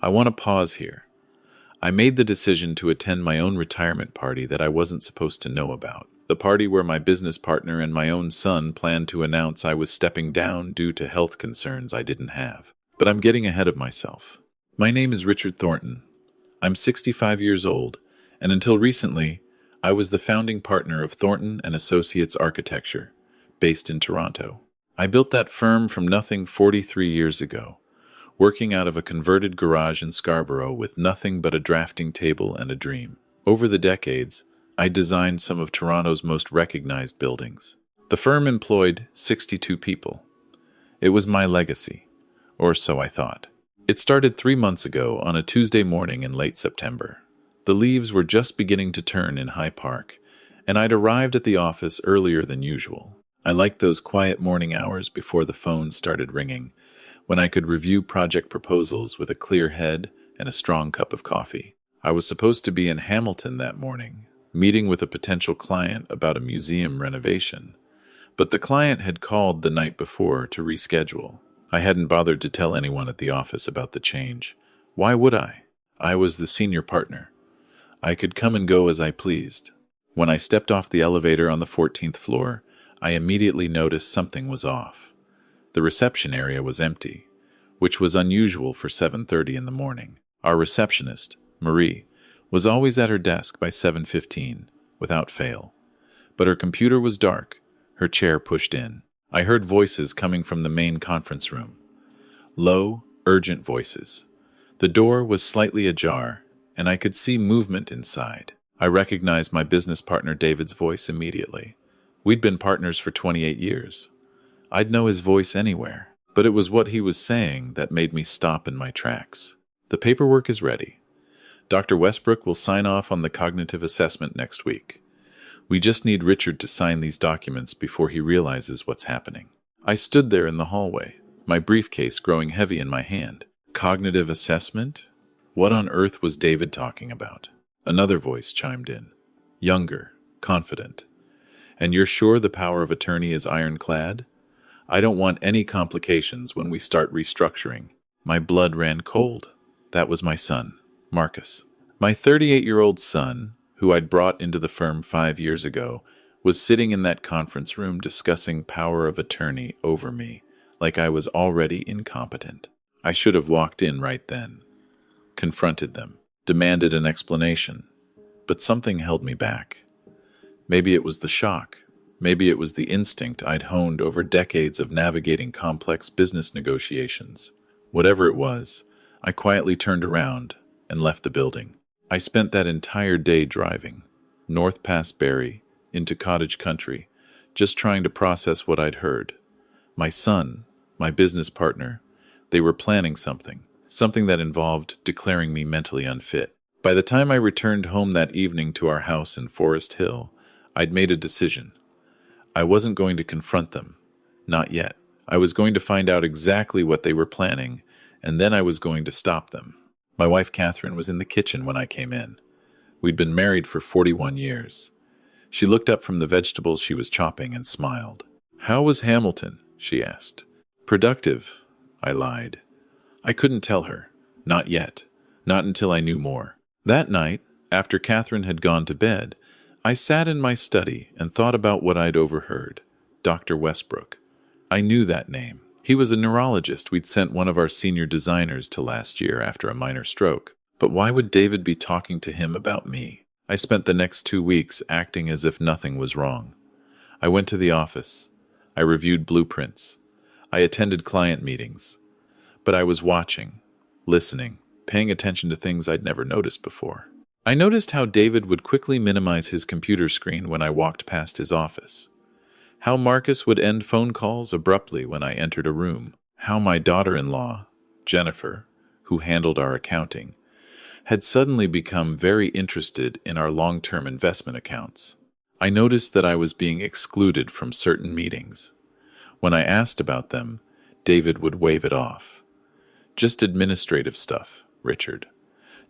I want to pause here. I made the decision to attend my own retirement party that I wasn't supposed to know about. The party where my business partner and my own son planned to announce I was stepping down due to health concerns I didn't have. But I'm getting ahead of myself. My name is Richard Thornton. I'm 65 years old, and until recently, I was the founding partner of Thornton and Associates Architecture, based in Toronto. I built that firm from nothing 43 years ago, working out of a converted garage in Scarborough with nothing but a drafting table and a dream. Over the decades, I designed some of Toronto's most recognized buildings. The firm employed 62 people. It was my legacy, or so I thought. It started 3 months ago on a Tuesday morning in late September. The leaves were just beginning to turn in High Park, and I'd arrived at the office earlier than usual. I liked those quiet morning hours before the phone started ringing, when I could review project proposals with a clear head and a strong cup of coffee. I was supposed to be in Hamilton that morning, meeting with a potential client about a museum renovation, but the client had called the night before to reschedule. I hadn't bothered to tell anyone at the office about the change. Why would I? I was the senior partner. I could come and go as I pleased. When I stepped off the elevator on the 14th floor, I immediately noticed something was off. The reception area was empty, which was unusual for 7:30 in the morning. Our receptionist, Marie, was always at her desk by 7:15, without fail. But her computer was dark, her chair pushed in. I heard voices coming from the main conference room. Low, urgent voices. The door was slightly ajar, and I could see movement inside. I recognized my business partner David's voice immediately. We'd been partners for 28 years. I'd know his voice anywhere, but it was what he was saying that made me stop in my tracks. The paperwork is ready. Dr. Westbrook will sign off on the cognitive assessment next week. We just need Richard to sign these documents before he realizes what's happening. I stood there in the hallway, my briefcase growing heavy in my hand. Cognitive assessment? What on earth was David talking about? Another voice chimed in. Younger, confident. And you're sure the power of attorney is ironclad? I don't want any complications when we start restructuring. My blood ran cold. That was my son, Marcus. My 38-year-old son, who I'd brought into the firm 5 years ago, was sitting in that conference room discussing power of attorney over me, like I was already incompetent. I should have walked in right then, confronted them, demanded an explanation, but something held me back. Maybe it was the shock. Maybe it was the instinct I'd honed over decades of navigating complex business negotiations. Whatever it was, I quietly turned around and left the building. I spent that entire day driving, north past Barrie, into cottage country, just trying to process what I'd heard. My son, my business partner, they were planning something that involved declaring me mentally unfit. By the time I returned home that evening to our house in Forest Hill, I'd made a decision. I wasn't going to confront them. Not yet. I was going to find out exactly what they were planning, and then I was going to stop them. My wife Catherine was in the kitchen when I came in. We'd been married for 41 years. She looked up from the vegetables she was chopping and smiled. How was Hamilton? She asked. Productive, I lied. I couldn't tell her. Not yet. Not until I knew more. That night, after Catherine had gone to bed, I sat in my study and thought about what I'd overheard. Dr. Westbrook. I knew that name. He was a neurologist we'd sent one of our senior designers to last year after a minor stroke. But why would David be talking to him about me? I spent the next 2 weeks acting as if nothing was wrong. I went to the office. I reviewed blueprints. I attended client meetings. But I was watching, listening, paying attention to things I'd never noticed before. I noticed how David would quickly minimize his computer screen when I walked past his office. How Marcus would end phone calls abruptly when I entered a room. How my daughter-in-law, Jennifer, who handled our accounting, had suddenly become very interested in our long-term investment accounts. I noticed that I was being excluded from certain meetings. When I asked about them, David would wave it off. Just administrative stuff, Richard.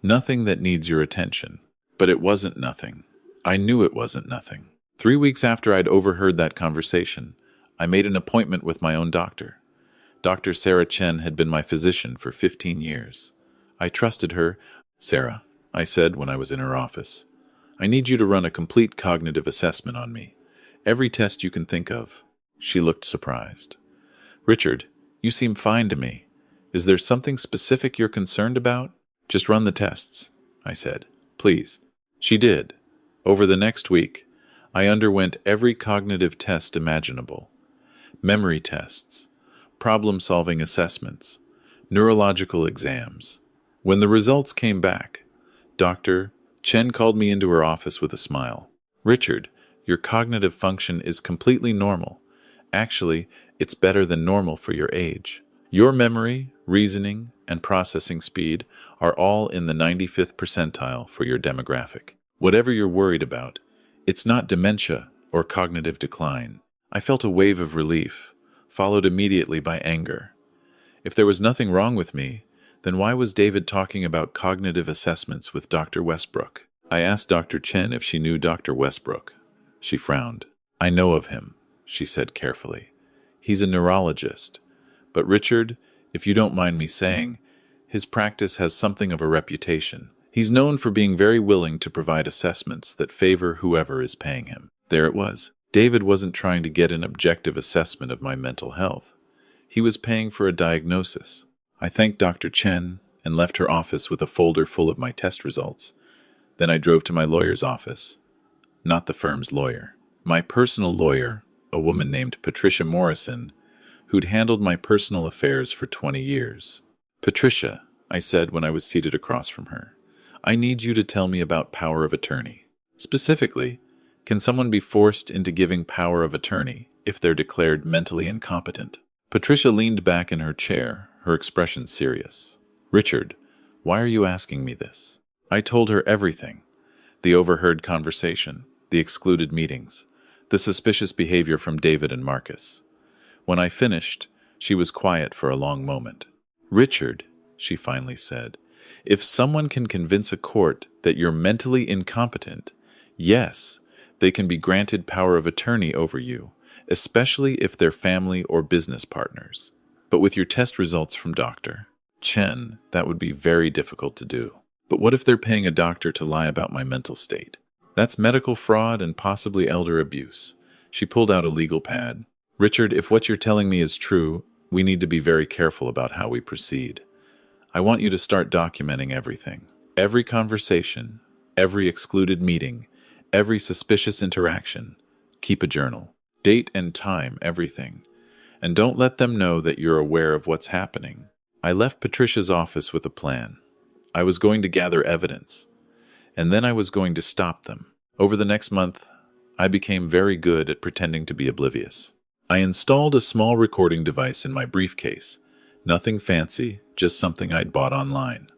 Nothing that needs your attention. But it wasn't nothing. I knew it wasn't nothing. 3 weeks after I'd overheard that conversation, I made an appointment with my own doctor. Dr. Sarah Chen had been my physician for 15 years. I trusted her. Sarah, I said when I was in her office, I need you to run a complete cognitive assessment on me. Every test you can think of. She looked surprised. Richard, you seem fine to me. Is there something specific you're concerned about? Just run the tests, I said. Please. She did. Over the next week, I underwent every cognitive test imaginable. Memory tests, problem-solving assessments, neurological exams. When the results came back, Dr. Chen called me into her office with a smile. Richard, your cognitive function is completely normal. Actually, it's better than normal for your age. Your memory, reasoning, and processing speed are all in the 95th percentile for your demographic. Whatever you're worried about, it's not dementia or cognitive decline. I felt a wave of relief, followed immediately by anger. If there was nothing wrong with me, then why was David talking about cognitive assessments with Dr. Westbrook? I asked Dr. Chen if she knew Dr. Westbrook. She frowned. I know of him, she said carefully. He's a neurologist. But Richard, if you don't mind me saying, his practice has something of a reputation. He's known for being very willing to provide assessments that favor whoever is paying him. There it was. David wasn't trying to get an objective assessment of my mental health. He was paying for a diagnosis. I thanked Dr. Chen and left her office with a folder full of my test results. Then I drove to my lawyer's office. Not the firm's lawyer. My personal lawyer, a woman named Patricia Morrison, who'd handled my personal affairs for 20 years. Patricia, I said when I was seated across from her, I need you to tell me about power of attorney. Specifically, can someone be forced into giving power of attorney if they're declared mentally incompetent? Patricia leaned back in her chair, her expression serious. Richard, why are you asking me this? I told her everything. The overheard conversation, the excluded meetings, the suspicious behavior from David and Marcus. When I finished, she was quiet for a long moment. Richard, she finally said, if someone can convince a court that you're mentally incompetent, yes, they can be granted power of attorney over you, especially if they're family or business partners. But with your test results from Dr. Chen, that would be very difficult to do. But what if they're paying a doctor to lie about my mental state? That's medical fraud and possibly elder abuse. She pulled out a legal pad. Richard, if what you're telling me is true, we need to be very careful about how we proceed. I want you to start documenting everything. Every conversation, every excluded meeting, every suspicious interaction. Keep a journal. Date and time, everything. And don't let them know that you're aware of what's happening. I left Patricia's office with a plan. I was going to gather evidence, and then I was going to stop them. Over the next month, I became very good at pretending to be oblivious. I installed a small recording device in my briefcase. Nothing fancy, just something I'd bought online.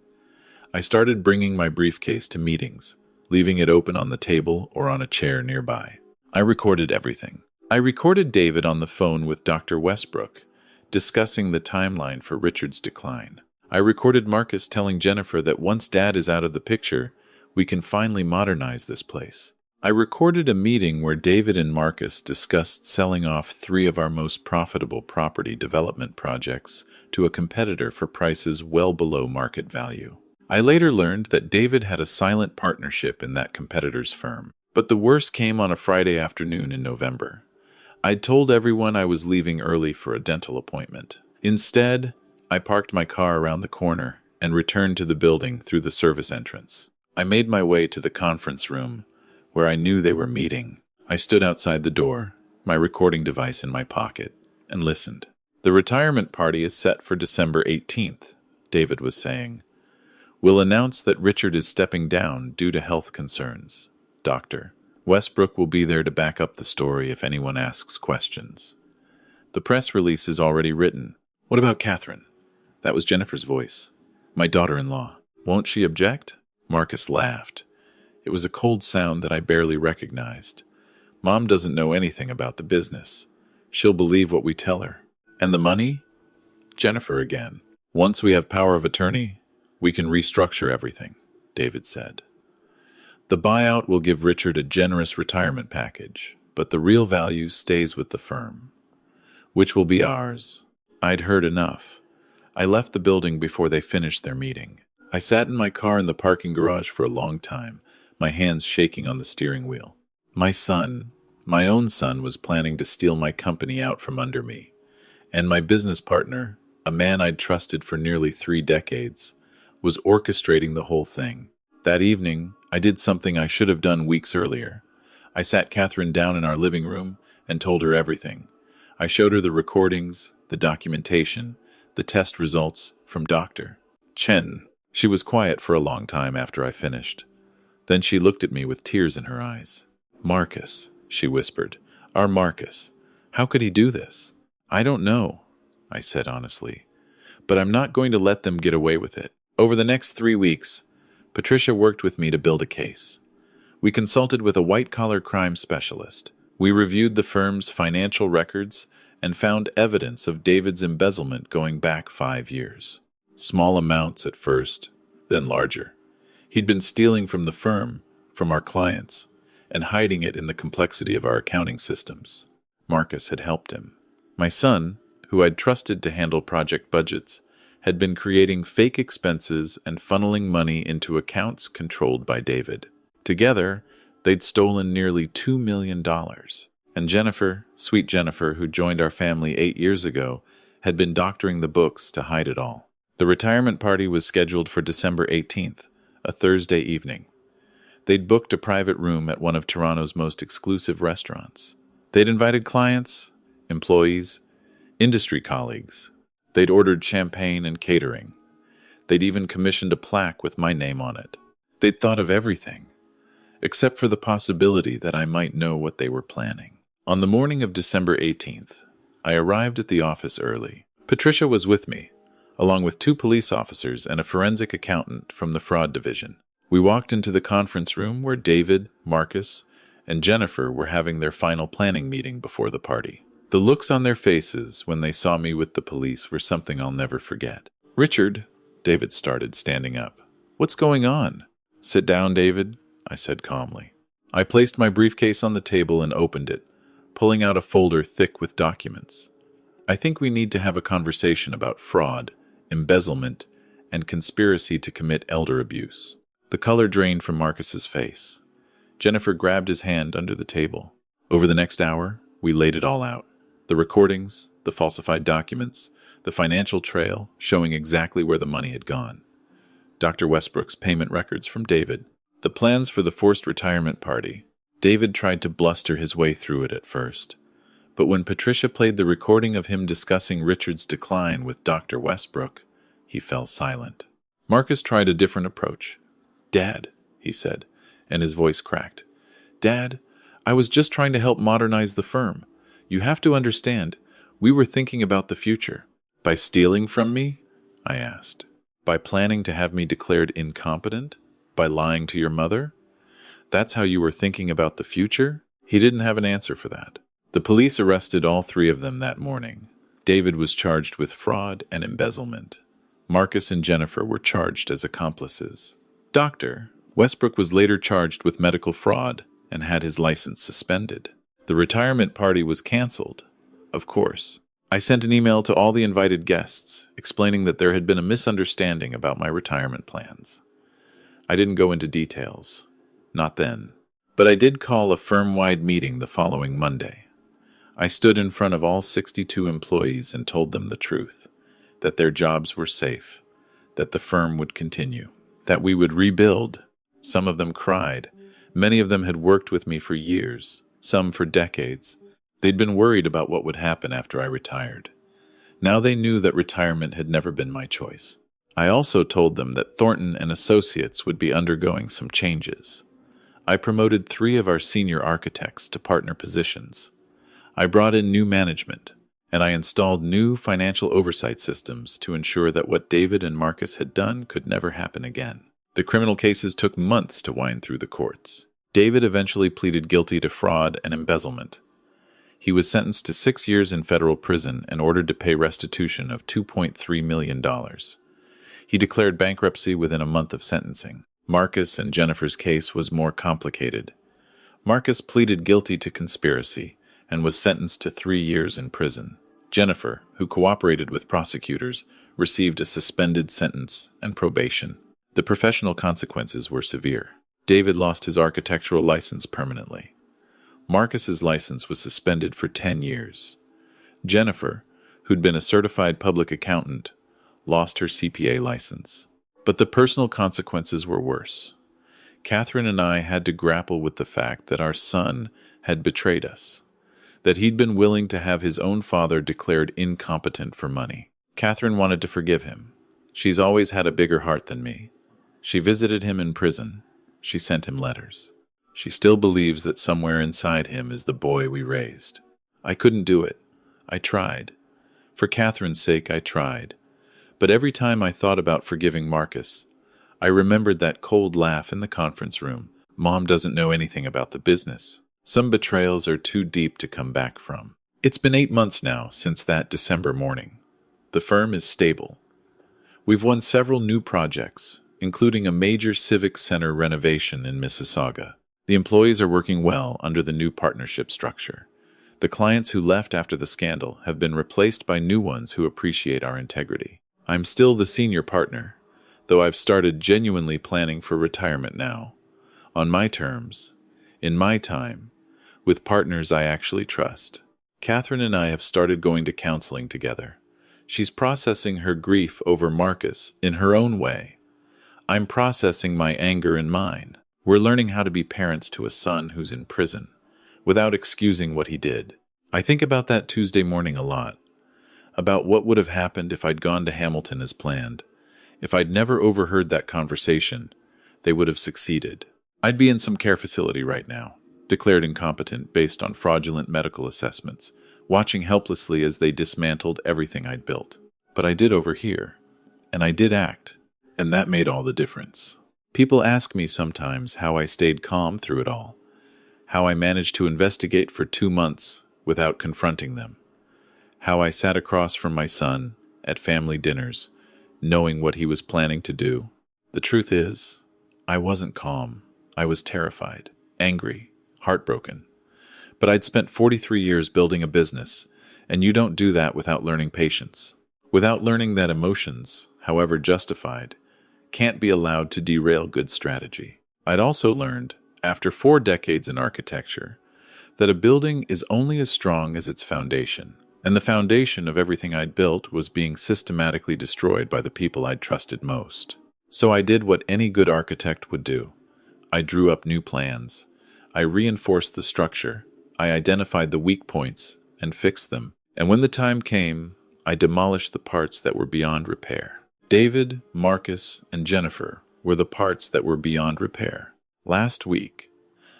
I started bringing my briefcase to meetings, leaving it open on the table or on a chair nearby. I recorded everything. I recorded David on the phone with Dr. Westbrook, discussing the timeline for Richard's decline. I recorded Marcus telling Jennifer that once Dad is out of the picture, we can finally modernize this place. I recorded a meeting where David and Marcus discussed selling off 3 of our most profitable property development projects to a competitor for prices well below market value. I later learned that David had a silent partnership in that competitor's firm. But the worst came on a Friday afternoon in November. I'd told everyone I was leaving early for a dental appointment. Instead, I parked my car around the corner and returned to the building through the service entrance. I made my way to the conference room, where I knew they were meeting. I stood outside the door, my recording device in my pocket, and listened. The retirement party is set for December 18th, David was saying. We'll announce that Richard is stepping down due to health concerns. Dr. Westbrook will be there to back up the story if anyone asks questions. The press release is already written. What about Catherine? That was Jennifer's voice. My daughter-in-law. Won't she object? Marcus laughed. It was a cold sound that I barely recognized. Mom doesn't know anything about the business. She'll believe what we tell her. And the money? Jennifer again. Once we have power of attorney, we can restructure everything, David said. The buyout will give Richard a generous retirement package, but the real value stays with the firm, which will be ours. I'd heard enough. I left the building before they finished their meeting. I sat in my car in the parking garage for a long time, my hands shaking on the steering wheel. My son, my own son, was planning to steal my company out from under me. And my business partner, a man I'd trusted for nearly 3 decades, was orchestrating the whole thing. That evening, I did something I should have done weeks earlier. I sat Catherine down in our living room and told her everything. I showed her the recordings, the documentation, the test results from Dr. Chen. She was quiet for a long time after I finished. Then she looked at me with tears in her eyes. "Marcus," she whispered. "Our Marcus. How could he do this?" "I don't know," I said honestly. "But I'm not going to let them get away with it." Over the next 3 weeks, Patricia worked with me to build a case. We consulted with a white-collar crime specialist. We reviewed the firm's financial records and found evidence of David's embezzlement going back 5 years. Small amounts at first, then larger. He'd been stealing from the firm, from our clients, and hiding it in the complexity of our accounting systems. Marcus had helped him. My son, who I'd trusted to handle project budgets, had been creating fake expenses and funneling money into accounts controlled by David. Together, they'd stolen nearly $2 million. And Jennifer, sweet Jennifer, who joined our family 8 years ago, had been doctoring the books to hide it all. The retirement party was scheduled for December 18th, a Thursday evening. They'd booked a private room at one of Toronto's most exclusive restaurants. They'd invited clients, employees, industry colleagues. They'd ordered champagne and catering. They'd even commissioned a plaque with my name on it. They'd thought of everything, except for the possibility that I might know what they were planning. On the morning of December 18th, I arrived at the office early. Patricia was with me, along with 2 police officers and a forensic accountant from the fraud division. We walked into the conference room where David, Marcus, and Jennifer were having their final planning meeting before the party. The looks on their faces when they saw me with the police were something I'll never forget. "Richard," David started, standing up. "What's going on?" "Sit down, David," I said calmly. I placed my briefcase on the table and opened it, pulling out a folder thick with documents. "I think we need to have a conversation about fraud, embezzlement, and conspiracy to commit elder abuse." The color drained from Marcus's face. Jennifer grabbed his hand under the table. Over the next hour, we laid it all out. The recordings, the falsified documents, the financial trail showing exactly where the money had gone. Dr. Westbrook's payment records from David. The plans for the forced retirement party. David tried to bluster his way through it at first. But when Patricia played the recording of him discussing Richard's decline with Dr. Westbrook, he fell silent. Marcus tried a different approach. "Dad," he said, and his voice cracked. "Dad, I was just trying to help modernize the firm. You have to understand, we were thinking about the future." "By stealing from me?" I asked. "By planning to have me declared incompetent? By lying to your mother? That's how you were thinking about the future?" He didn't have an answer for that. The police arrested all 3 of them that morning. David was charged with fraud and embezzlement. Marcus and Jennifer were charged as accomplices. Dr. Westbrook was later charged with medical fraud and had his license suspended. The retirement party was canceled, of course. I sent an email to all the invited guests, explaining that there had been a misunderstanding about my retirement plans. I didn't go into details. Not then. But I did call a firm-wide meeting the following Monday. I stood in front of all 62 employees and told them the truth, that their jobs were safe, that the firm would continue, that we would rebuild. Some of them cried. Many of them had worked with me for years, some for decades. They'd been worried about what would happen after I retired. Now they knew that retirement had never been my choice. I also told them that Thornton and Associates would be undergoing some changes. I promoted 3 of our senior architects to partner positions. I brought in new management, and I installed new financial oversight systems to ensure that what David and Marcus had done could never happen again. The criminal cases took months to wind through the courts. David eventually pleaded guilty to fraud and embezzlement. He was sentenced to 6 years in federal prison and ordered to pay restitution of $2.3 million. He declared bankruptcy within a month of sentencing. Marcus and Jennifer's case was more complicated. Marcus pleaded guilty to conspiracy and was sentenced to 3 years in prison. Jennifer, who cooperated with prosecutors, received a suspended sentence and probation. The professional consequences were severe. David lost his architectural license permanently. Marcus's license was suspended for 10 years. Jennifer, who'd been a certified public accountant, lost her CPA license. But the personal consequences were worse. Catherine and I had to grapple with the fact that our son had betrayed us, that he'd been willing to have his own father declared incompetent for money. Catherine wanted to forgive him. She's always had a bigger heart than me. She visited him in prison. She sent him letters. She still believes that somewhere inside him is the boy we raised. I couldn't do it. I tried. For Catherine's sake, I tried. But every time I thought about forgiving Marcus, I remembered that cold laugh in the conference room. Mom doesn't know anything about the business. Some betrayals are too deep to come back from. It's been 8 months now since that December morning. The firm is stable. We've won several new projects, including a major civic center renovation in Mississauga. The employees are working well under the new partnership structure. The clients who left after the scandal have been replaced by new ones who appreciate our integrity. I'm still the senior partner, though I've started genuinely planning for retirement now. On my terms, in my time, with partners I actually trust. Catherine and I have started going to counseling together. She's processing her grief over Marcus in her own way. I'm processing my anger in mine. We're learning how to be parents to a son who's in prison, without excusing what he did. I think about that Tuesday morning a lot, about what would have happened if I'd gone to Hamilton as planned. If I'd never overheard that conversation, they would have succeeded. I'd be in some care facility right now, declared incompetent based on fraudulent medical assessments, watching helplessly as they dismantled everything I'd built. But I did overhear, and I did act, and that made all the difference. People ask me sometimes how I stayed calm through it all, how I managed to investigate for 2 months without confronting them, how I sat across from my son at family dinners, knowing what he was planning to do. The truth is, I wasn't calm. I was terrified, angry, heartbroken. But I'd spent 43 years building a business, and you don't do that without learning patience, without learning that emotions, however justified, can't be allowed to derail good strategy. I'd also learned, after 4 decades in architecture, that a building is only as strong as its foundation, and the foundation of everything I'd built was being systematically destroyed by the people I'd trusted most. So I did what any good architect would do. I drew up new plans. I reinforced the structure. I identified the weak points and fixed them. And when the time came, I demolished the parts that were beyond repair. David, Marcus, and Jennifer were the parts that were beyond repair. Last week,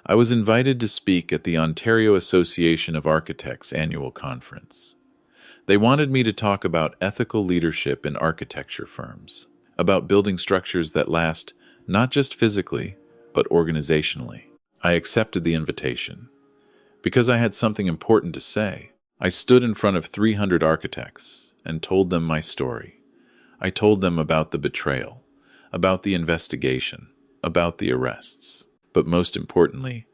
I was invited to speak at the Ontario Association of Architects annual conference. They wanted me to talk about ethical leadership in architecture firms, about building structures that last not just physically, but organizationally. I accepted the invitation. Because I had something important to say, I stood in front of 300 architects and told them my story. I told them about the betrayal, about the investigation, about the arrests. But most importantly,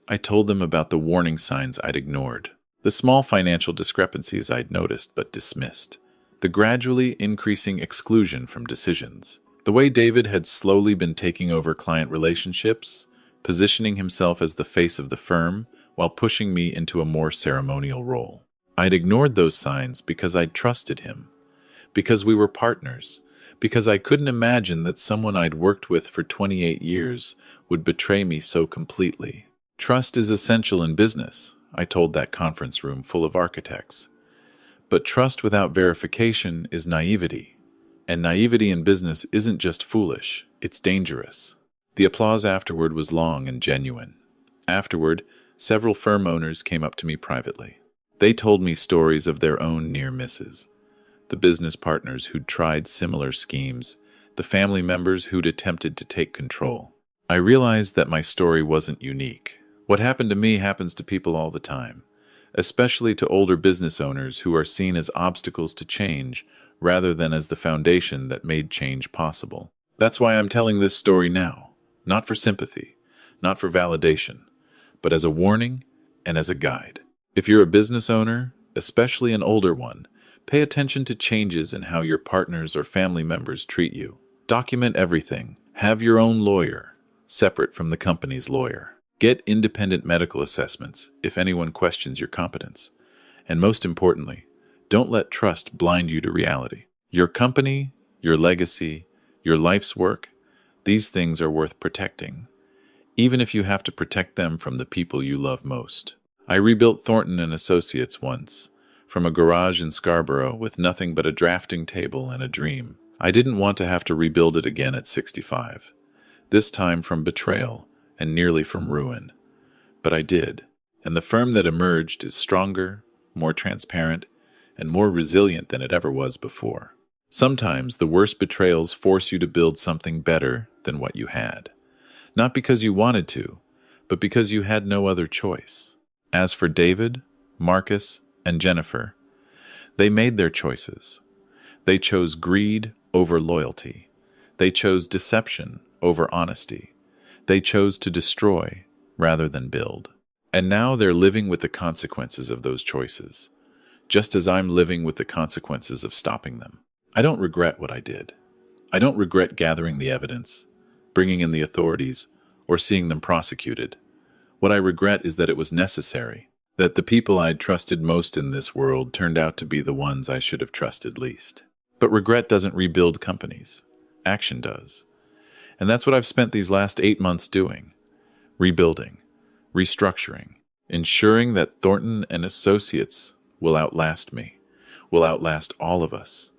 I told them about the warning signs I'd ignored, the small financial discrepancies I'd noticed but dismissed, the gradually increasing exclusion from decisions, the way David had slowly been taking over client relationships, positioning himself as the face of the firm while pushing me into a more ceremonial role. I'd ignored those signs because I'd trusted him, because we were partners, because I couldn't imagine that someone I'd worked with for 28 years would betray me so completely. Trust is essential in business, I told that conference room full of architects. But trust without verification is naivety, and naivety in business isn't just foolish, it's dangerous. The applause afterward was long and genuine. Afterward, several firm owners came up to me privately. They told me stories of their own near misses. The business partners who'd tried similar schemes, the family members who'd attempted to take control. I realized that my story wasn't unique. What happened to me happens to people all the time, especially to older business owners who are seen as obstacles to change rather than as the foundation that made change possible. That's why I'm telling this story now, not for sympathy, not for validation, but as a warning and as a guide. If you're a business owner, especially an older one, pay attention to changes in how your partners or family members treat you. Document everything. Have your own lawyer, separate from the company's lawyer. Get independent medical assessments if anyone questions your competence. And most importantly, don't let trust blind you to reality. Your company, your legacy, your life's work, these things are worth protecting, even if you have to protect them from the people you love most. I rebuilt Thornton and Associates once, from a garage in Scarborough with nothing but a drafting table and a dream. I didn't want to have to rebuild it again at 65, this time from betrayal and nearly from ruin. But I did, and the firm that emerged is stronger, more transparent, and more resilient than it ever was before. Sometimes the worst betrayals force you to build something better than what you had. Not because you wanted to, but because you had no other choice. As for David, Marcus, and Jennifer, they made their choices. They chose greed over loyalty. They chose deception over honesty. They chose to destroy rather than build. And now they're living with the consequences of those choices, just as I'm living with the consequences of stopping them. I don't regret what I did. I don't regret gathering the evidence, bringing in the authorities, or seeing them prosecuted. What I regret is that it was necessary, that the people I'd trusted most in this world turned out to be the ones I should have trusted least. But regret doesn't rebuild companies. Action does. And that's what I've spent these last 8 months doing. Rebuilding, restructuring, ensuring that Thornton and Associates will outlast me, will outlast all of us,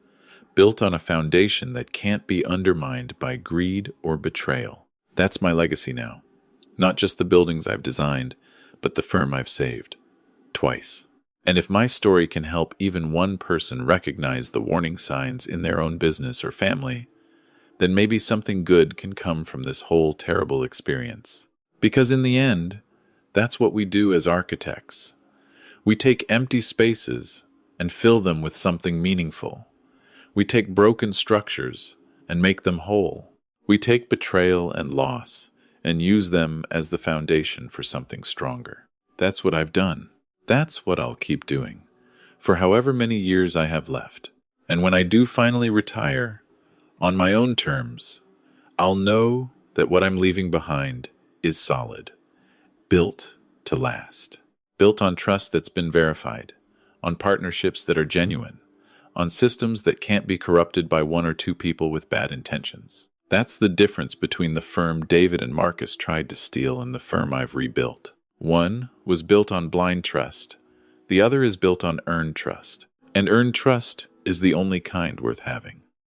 built on a foundation that can't be undermined by greed or betrayal. That's my legacy now. Not just the buildings I've designed, but the firm I've saved. Twice. And if my story can help even one person recognize the warning signs in their own business or family, then maybe something good can come from this whole terrible experience. Because in the end, that's what we do as architects. We take empty spaces and fill them with something meaningful. We take broken structures and make them whole. We take betrayal and loss and use them as the foundation for something stronger. That's what I've done. That's what I'll keep doing, for however many years I have left. And when I do finally retire, on my own terms, I'll know that what I'm leaving behind is solid, built to last, built on trust that's been verified, on partnerships that are genuine, on systems that can't be corrupted by one or two people with bad intentions. That's the difference between the firm David and Marcus tried to steal and the firm I've rebuilt. One was built on blind trust. The other is built on earned trust. And earned trust is the only kind worth having.